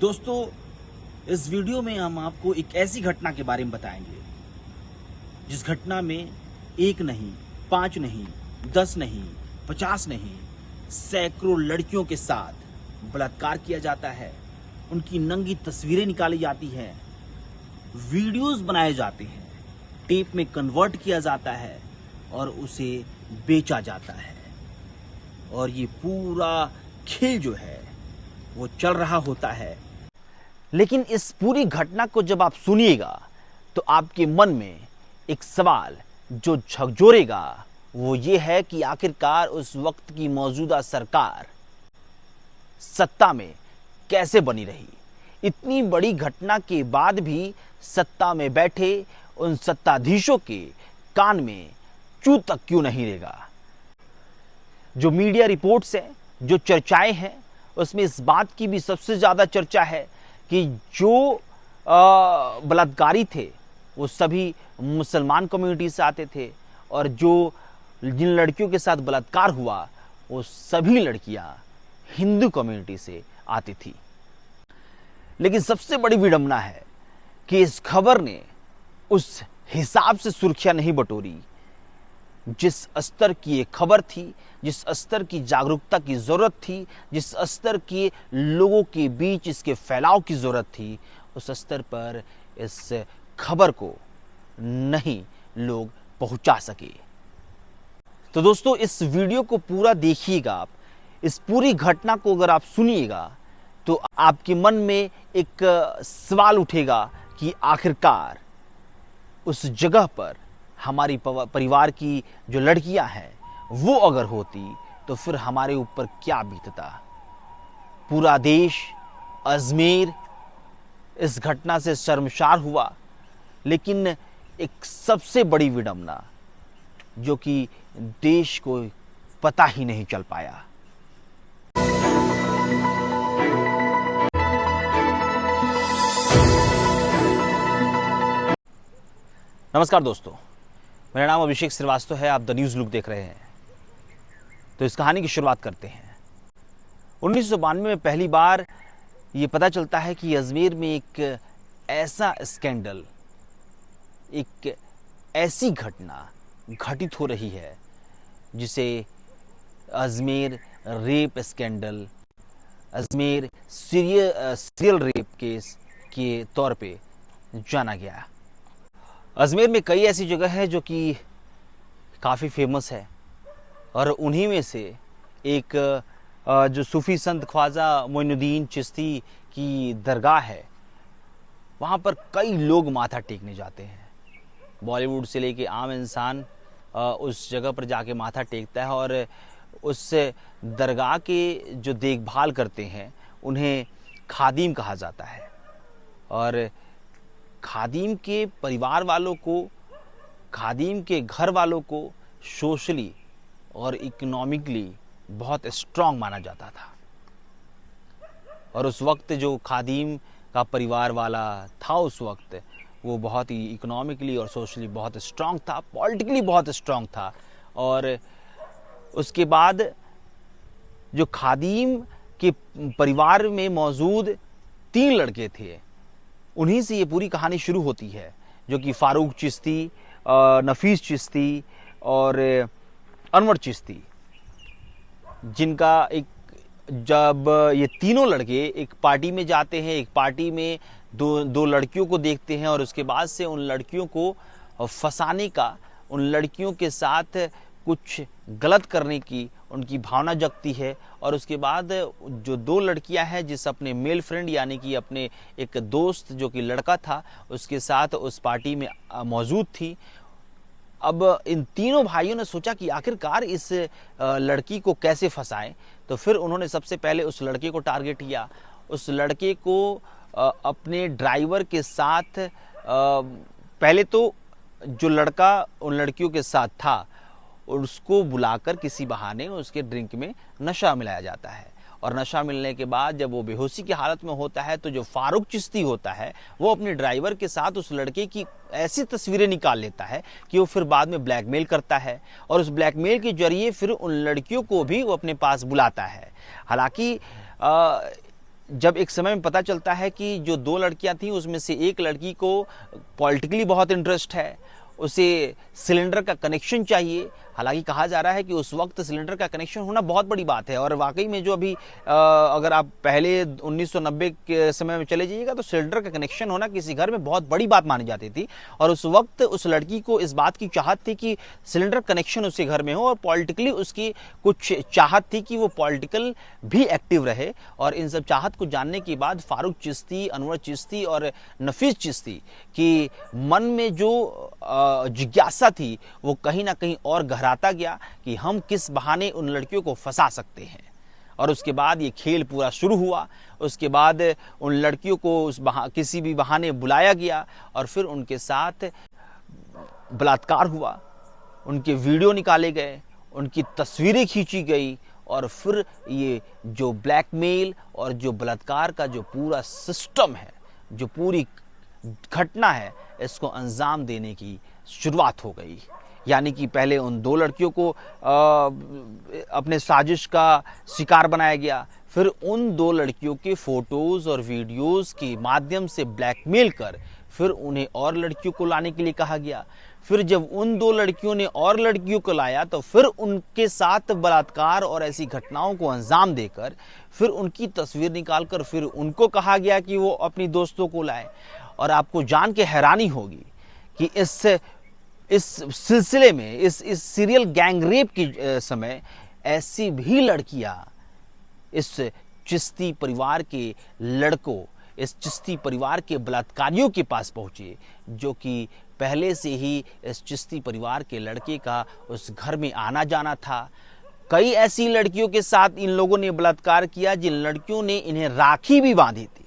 दोस्तों, इस वीडियो में हम आपको एक ऐसी घटना के बारे में बताएंगे जिस घटना में एक नहीं, 5 नहीं, 10 नहीं, 50 नहीं, सैकड़ों लड़कियों के साथ बलात्कार किया जाता है। उनकी नंगी तस्वीरें निकाली जाती हैं, वीडियोस बनाए जाते हैं, टेप में कन्वर्ट किया जाता है और उसे बेचा जाता है। और ये पूरा खेल जो है वो चल रहा होता है। लेकिन इस पूरी घटना को जब आप सुनिएगा तो आपके मन में एक सवाल जो झकझोरेगा वो ये है कि आखिरकार उस वक्त की मौजूदा सरकार सत्ता में कैसे बनी रही। इतनी बड़ी घटना के बाद भी सत्ता में बैठे उन सत्ताधीशों के कान में चू तक क्यों नहीं रेगा। जो मीडिया रिपोर्ट्स हैं, जो चर्चाएं हैं, उसमें इस बात की भी सबसे ज्यादा चर्चा है कि जो बलात्कारी थे वो सभी मुसलमान कम्युनिटी से आते थे और जिन लड़कियों के साथ बलात्कार हुआ वो सभी लड़कियां हिंदू कम्युनिटी से आती थी। लेकिन सबसे बड़ी विडंबना है कि इस खबर ने उस हिसाब से सुर्खियां नहीं बटोरी जिस स्तर की ये खबर थी, जिस स्तर की जागरूकता की जरूरत थी, जिस स्तर के लोगों के बीच इसके फैलाव की जरूरत थी, उस स्तर पर इस खबर को नहीं लोग पहुंचा सके। तो दोस्तों, इस वीडियो को पूरा देखिएगा आप। इस पूरी घटना को अगर आप सुनिएगा तो आपके मन में एक सवाल उठेगा कि आखिरकार उस जगह पर हमारी परिवार की जो लड़कियां हैं वो अगर होती तो फिर हमारे ऊपर क्या बीतता। पूरा देश, अजमेर इस घटना से शर्मसार हुआ। लेकिन एक सबसे बड़ी विडंबना जो कि देश को पता ही नहीं चल पाया। नमस्कार दोस्तों, मेरा नाम अभिषेक श्रीवास्तव है। आप द न्यूज़ लुक देख रहे हैं। तो इस कहानी की शुरुआत करते हैं। 1992 में पहली बार ये पता चलता है कि अजमेर में एक ऐसा स्कैंडल, एक ऐसी घटना घटित हो रही है जिसे Ajmer rape scandal, Ajmer serial rape case के तौर पे जाना गया। अजमेर में कई ऐसी जगह है जो कि काफ़ी फेमस है और उन्हीं में से एक जो सूफी संत ख्वाजा मोइनुद्दीन चिश्ती की दरगाह है, वहाँ पर कई लोग माथा टेकने जाते हैं। बॉलीवुड से लेके आम इंसान उस जगह पर जाके माथा टेकता है और उस दरगाह के जो देखभाल करते हैं उन्हें खादिम कहा जाता है। और खादिम के परिवार वालों को, खादिम के घर वालों को सोशली और इकोनॉमिकली बहुत स्ट्रांग माना जाता था। और उस वक्त जो खादिम का परिवार वाला था उस वक्त वो बहुत ही इकोनॉमिकली और सोशली बहुत स्ट्रांग था, पॉलिटिकली बहुत स्ट्रांग था। और उसके बाद जो खादिम के परिवार में मौजूद 3 लड़के थे, उन्हीं से ये पूरी कहानी शुरू होती है, जो कि फारूक चिश्ती, नफीस चिश्ती और अनवर चिश्ती, जिनका जब ये तीनों लड़के एक पार्टी में जाते हैं, एक पार्टी में दो लड़कियों को देखते हैं और उसके बाद से उन लड़कियों को फंसाने का, उन लड़कियों के साथ कुछ गलत करने की उनकी भावना जगती है। और उसके बाद जो 2 लड़कियां हैं जिस अपने मेल फ्रेंड यानी कि अपने एक दोस्त जो कि लड़का था उसके साथ उस पार्टी में मौजूद थी। अब इन तीनों भाइयों ने सोचा कि आखिरकार इस लड़की को कैसे फंसाएं। तो फिर उन्होंने सबसे पहले उस लड़के को टारगेट किया। उस लड़के को अपने ड्राइवर के साथ पहले तो जो लड़का उन लड़कियों के साथ था उसको बुलाकर किसी बहाने उसके ड्रिंक में नशा मिलाया जाता है। और नशा मिलने के बाद जब वो बेहोशी की हालत में होता है तो जो फारूक चिश्ती होता है वो अपने ड्राइवर के साथ उस लड़के की ऐसी तस्वीरें निकाल लेता है कि वो फिर बाद में ब्लैकमेल करता है और उस ब्लैकमेल के जरिए फिर उन लड़कियों को भी वो अपने पास बुलाता है। हालांकि जब एक समय में पता चलता है कि जो 2 लड़कियां थीं उसमें से एक लड़की को पॉलिटिकली बहुत इंटरेस्ट है, उसे सिलेंडर का कनेक्शन चाहिए। हालांकि कहा जा रहा है कि उस वक्त सिलेंडर का कनेक्शन होना बहुत बड़ी बात है, और वाकई में जो अभी अगर आप पहले 1990 के समय में चले जाइएगा तो सिलेंडर का कनेक्शन होना किसी घर में बहुत बड़ी बात मानी जाती थी। और उस वक्त उस लड़की को इस बात की चाहत थी कि सिलेंडर कनेक्शन उसके घर में हो, और पॉलिटिकली उसकी कुछ चाहत थी कि वो पॉलिटिकल भी एक्टिव रहे। और इन सब चाहत को जानने के बाद फारूक चिश्ती, अनवर चिश्ती और नफीस चिश्ती की मन में जो जिज्ञासा थी वो कहीं ना कहीं और गहराता गया कि हम किस बहाने उन लड़कियों को फंसा सकते हैं। और उसके बाद ये खेल पूरा शुरू हुआ। उसके बाद उन लड़कियों को किसी भी बहाने बुलाया गया और फिर उनके साथ बलात्कार हुआ, उनके वीडियो निकाले गए, उनकी तस्वीरें खींची गई, और फिर ये जो ब्लैकमेल और जो बलात्कार का जो पूरा सिस्टम है, जो पूरी घटना है, इसको अंजाम देने की शुरुआत हो गई। यानी कि पहले उन 2 लड़कियों को अपने साजिश का शिकार बनाया गया, फिर उन 2 लड़कियों के फोटोज और वीडियोस के माध्यम से ब्लैकमेल कर फिर उन्हें और लड़कियों को लाने के लिए कहा गया। फिर जब उन 2 लड़कियों ने और लड़कियों को लाया तो फिर उनके साथ बलात्कार और ऐसी घटनाओं को अंजाम देकर फिर उनकी तस्वीर निकालकर फिर उनको कहा गया कि वो अपनी दोस्तों को लाए। और आपको जान के हैरानी होगी कि इस सिलसिले में, इस सीरियल गैंग रेप के समय ऐसी भी लड़कियां इस चिश्ती परिवार के लड़कों, इस चिश्ती परिवार के बलात्कारियों के पास पहुंचे, जो कि पहले से ही इस चिश्ती परिवार के लड़के का उस घर में आना जाना था। कई ऐसी लड़कियों के साथ इन लोगों ने बलात्कार किया जिन लड़कियों ने इन्हें राखी भी बांधी थी।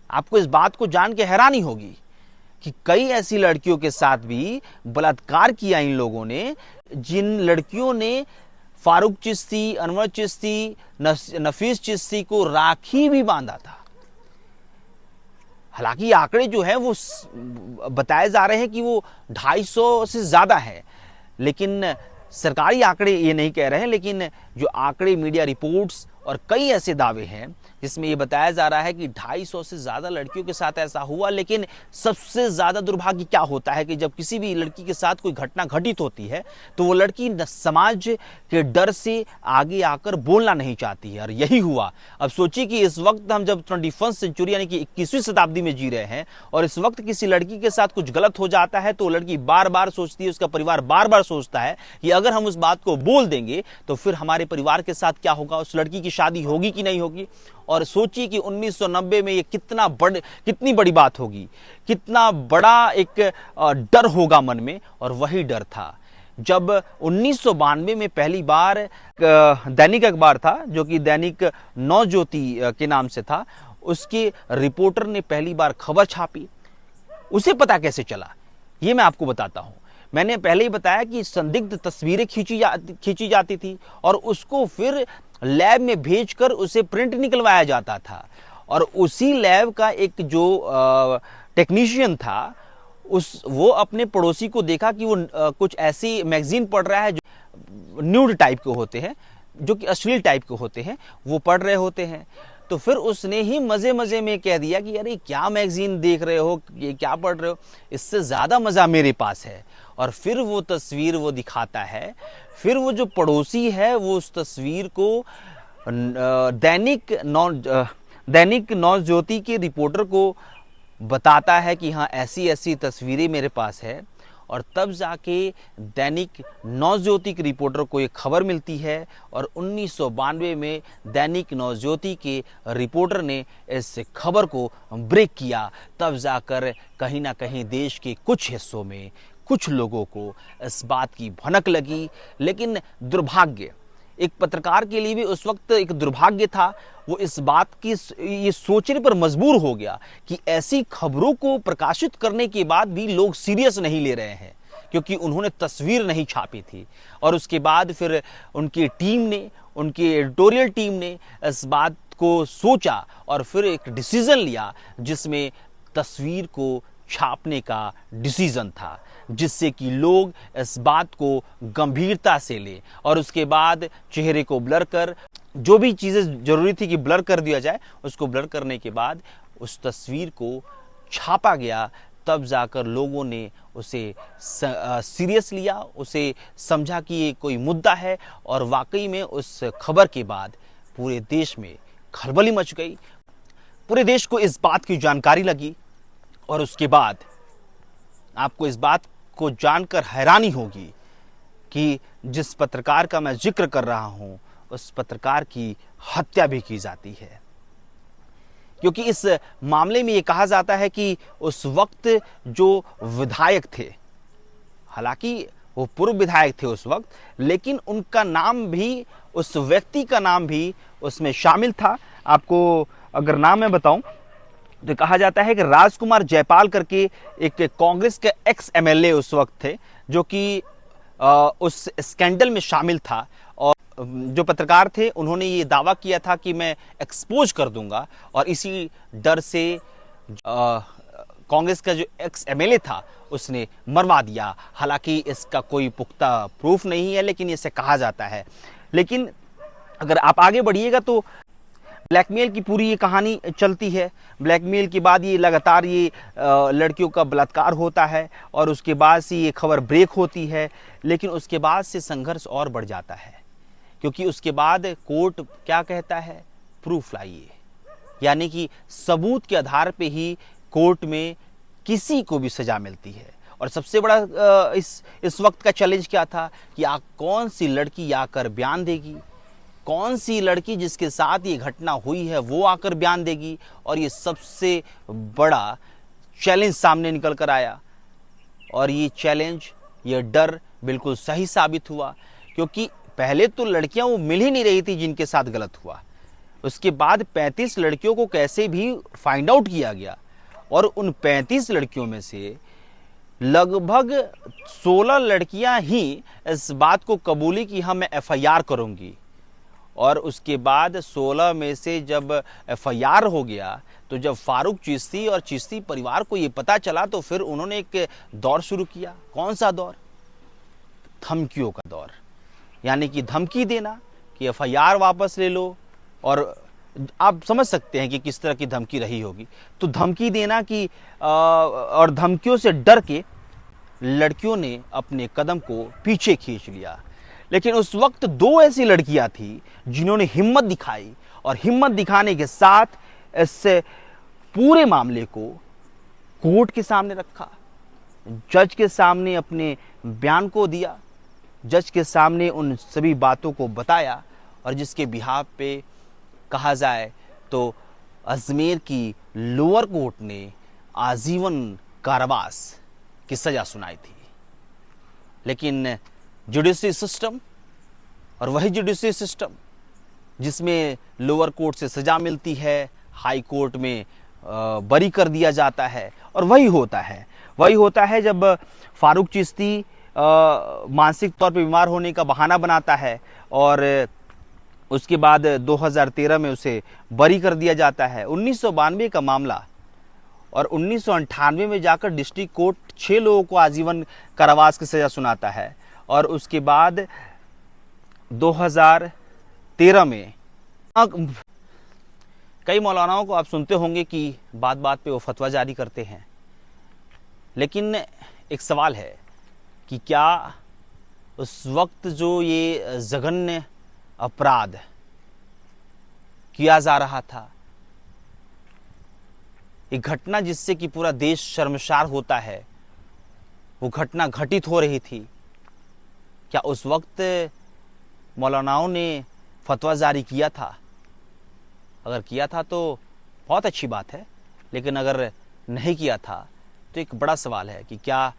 आपको इस बात को जान के हैरानी होगी कि कई ऐसी लड़कियों के साथ भी बलात्कार किया इन लोगों ने, जिन लड़कियों ने फारूक चिश्ती, अनवर चिश्ती, नफीस चिश्ती को राखी भी बांधा था। हालांकि आंकड़े जो है वो बताए जा रहे हैं कि वो 250 से ज्यादा है, लेकिन सरकारी आंकड़े ये नहीं कह रहे हैं। लेकिन जो आंकड़े, मीडिया रिपोर्ट्स और कई ऐसे दावे हैं जिसमें ये बताया जा रहा है कि 250 से ज्यादा लड़कियों के साथ ऐसा हुआ। लेकिन सबसे ज्यादा दुर्भाग्य क्या होता है कि जब किसी भी लड़की के साथ कोई घटना घटित होती है तो वो लड़की समाज के डर से आगे आकर बोलना नहीं चाहती है, और यही हुआ। अब सोचिए कि इस वक्त हम जब 21st सेंचुरी यानी कि 21वीं शताब्दी में जी रहे हैं, और इस वक्त किसी लड़की के साथ कुछ गलत हो जाता है तो लड़की बार बार सोचती है, उसका परिवार बार बार सोचता है कि अगर हम उस बात को बोल देंगे तो फिर हमारे परिवार के साथ क्या होगा, उस लड़की की शादी होगी कि नहीं होगी। और सोचिए कि 1990 में ये कितनी बड़ी बात होगी, कितना बड़ा एक डर होगा मन में। और वही डर था जब 1992 में पहली बार दैनिक अखबार था, जो कि दैनिक नवज्योति के नाम से था, उसके रिपोर्टर ने पहली बार खबर छापी। उसे पता कैसे चला ये मैं आपको बताता हूं। मैंने पहले ही बताया कि संदिग्ध तस्वीरें खींची जाती थी और उसको फिर लैब में भेजकर उसे प्रिंट निकलवाया जाता था, और उसी लैब का एक जो टेक्नीशियन था वो अपने पड़ोसी को देखा कि वो कुछ ऐसी मैगजीन पढ़ रहा है जो न्यूड टाइप के होते हैं, जो कि अश्लील टाइप के होते हैं, वो पढ़ रहे होते हैं। तो फिर उसने ही मजे मजे में कह दिया कि अरे क्या मैगजीन देख रहे हो, ये क्या पढ़ रहे हो, इससे ज्यादा मजा मेरे पास है। और फिर वो तस्वीर वो दिखाता है। फिर वो जो पड़ोसी है वो उस तस्वीर को दैनिक नवज्योति के रिपोर्टर को बताता है कि हाँ ऐसी ऐसी तस्वीरें मेरे पास है। और तब जाके दैनिक नवज्योति के रिपोर्टर को ये खबर मिलती है, और 1992 में दैनिक नवज्योति के रिपोर्टर ने इस खबर को ब्रेक किया। तब जाकर कहीं ना कहीं देश के कुछ हिस्सों में कुछ लोगों को इस बात की भनक लगी। लेकिन दुर्भाग्य, एक पत्रकार के लिए भी उस वक्त एक दुर्भाग्य था, वो इस बात की ये सोचने पर मजबूर हो गया कि ऐसी खबरों को प्रकाशित करने के बाद भी लोग सीरियस नहीं ले रहे हैं, क्योंकि उन्होंने तस्वीर नहीं छापी थी। और उसके बाद फिर उनकी टीम ने, उनकी एडिटोरियल टीम ने इस बात को सोचा और फिर एक डिसीजन लिया जिसमें तस्वीर को छापने का डिसीजन था, जिससे कि लोग इस बात को गंभीरता से लें। और उसके बाद चेहरे को ब्लर कर जो भी चीज़ें जरूरी थी कि ब्लर कर दिया जाए, उसको ब्लर करने के बाद उस तस्वीर को छापा गया। तब जाकर लोगों ने उसे सीरियस लिया, उसे समझा कि ये कोई मुद्दा है, और वाकई में उस खबर के बाद पूरे देश में खलबली मच गई। पूरे देश को इस बात की जानकारी लगी, और उसके बाद आपको इस बात को जानकर हैरानी होगी कि जिस पत्रकार का मैं जिक्र कर रहा हूं, उस पत्रकार की हत्या भी की जाती है। क्योंकि इस मामले में यह कहा जाता है कि उस वक्त जो विधायक थे, हालांकि वो पूर्व विधायक थे उस वक्त, लेकिन उनका नाम भी, उस व्यक्ति का नाम भी उसमें शामिल था। आपको अगर नाम मैं बताऊं तो कहा जाता है कि राजकुमार जयपाल करके एक कांग्रेस के एक्स एमएलए उस वक्त थे, जो कि उस स्कैंडल में शामिल था। और जो पत्रकार थे उन्होंने ये दावा किया था कि मैं एक्सपोज कर दूंगा, और इसी डर से कांग्रेस का जो एक्स एमएलए था उसने मरवा दिया। हालांकि इसका कोई पुख्ता प्रूफ नहीं है, लेकिन इसे कहा जाता है। लेकिन अगर आप आगे बढ़िएगा तो ब्लैकमेल की पूरी ये कहानी चलती है। ब्लैकमेल के बाद ये लगातार ये लड़कियों का बलात्कार होता है, और उसके बाद से ये खबर ब्रेक होती है। लेकिन उसके बाद से संघर्ष और बढ़ जाता है, क्योंकि उसके बाद कोर्ट क्या कहता है, प्रूफ लाइए, यानी कि सबूत के आधार पे ही कोर्ट में किसी को भी सजा मिलती है। और सबसे बड़ा इस वक्त का चैलेंज क्या था कि कौन सी लड़की आकर बयान देगी, कौन सी लड़की जिसके साथ ये घटना हुई है वो आकर बयान देगी। और ये सबसे बड़ा चैलेंज सामने निकल कर आया, और ये चैलेंज, ये डर बिल्कुल सही साबित हुआ। क्योंकि पहले तो लड़कियां वो मिल ही नहीं रही थी जिनके साथ गलत हुआ, उसके बाद 35 लड़कियों को कैसे भी फाइंड आउट किया गया, और उन 35 लड़कियों में से लगभग 16 लड़कियां ही इस बात को कबूली कि हाँ मैं एफआईआर करूंगी। और उसके बाद 16 में से जब एफआईआर हो गया, तो जब फारूक चिश्ती और चिश्ती परिवार को ये पता चला, तो फिर उन्होंने एक दौर शुरू किया। कौन सा दौर? धमकियों का दौर। यानी कि धमकी देना कि एफआईआर वापस ले लो, और आप समझ सकते हैं कि किस तरह की धमकी रही होगी। तो धमकी देना कि और धमकियों से डर के लड़कियों ने अपने कदम को पीछे खींच लिया। लेकिन उस वक्त 2 ऐसी लड़कियां थी जिन्होंने हिम्मत दिखाई, और हिम्मत दिखाने के साथ इस पूरे मामले को कोर्ट के सामने रखा, जज के सामने अपने बयान को दिया, जज के सामने उन सभी बातों को बताया, और जिसके बिहाफ पे कहा जाए तो अजमेर की लोअर कोर्ट ने आजीवन कारावास की सजा सुनाई थी। लेकिन जुडिशरी सिस्टम, और वही जुडिशरी सिस्टम जिसमें लोअर कोर्ट से सजा मिलती है, हाई कोर्ट में बरी कर दिया जाता है, और वही होता है जब फारूक चिश्ती मानसिक तौर पे बीमार होने का बहाना बनाता है, और उसके बाद 2013 में उसे बरी कर दिया जाता है। 1992 का मामला, और 1998 में जाकर डिस्ट्रिक्ट कोर्ट 6 लोगों को आजीवन कारावास की सजा सुनाता है। और उसके बाद 2013 में कई मौलानाओं को आप सुनते होंगे कि बात बात पे वो फतवा जारी करते हैं। लेकिन एक सवाल है कि क्या उस वक्त जो ये जघन्य अपराध किया जा रहा था, एक घटना जिससे कि पूरा देश शर्मसार होता है, वो घटना घटित हो रही थी, क्या उस वक्त मौलानाओं ने फतवा जारी किया था? अगर किया था तो बहुत अच्छी बात है, लेकिन अगर नहीं किया था तो एक बड़ा सवाल है कि क्या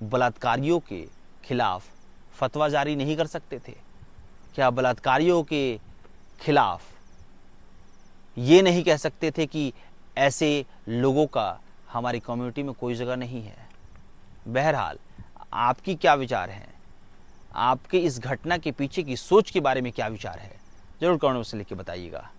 बलात्कारियों के खिलाफ फतवा जारी नहीं कर सकते थे? क्या बलात्कारियों के खिलाफ ये नहीं कह सकते थे कि ऐसे लोगों का हमारी कम्युनिटी में कोई जगह नहीं है? बहरहाल, आपकी क्या विचार हैं? आपके इस घटना के पीछे की सोच के बारे में क्या विचार है? जरूर कमेंट में लिख के बताइएगा।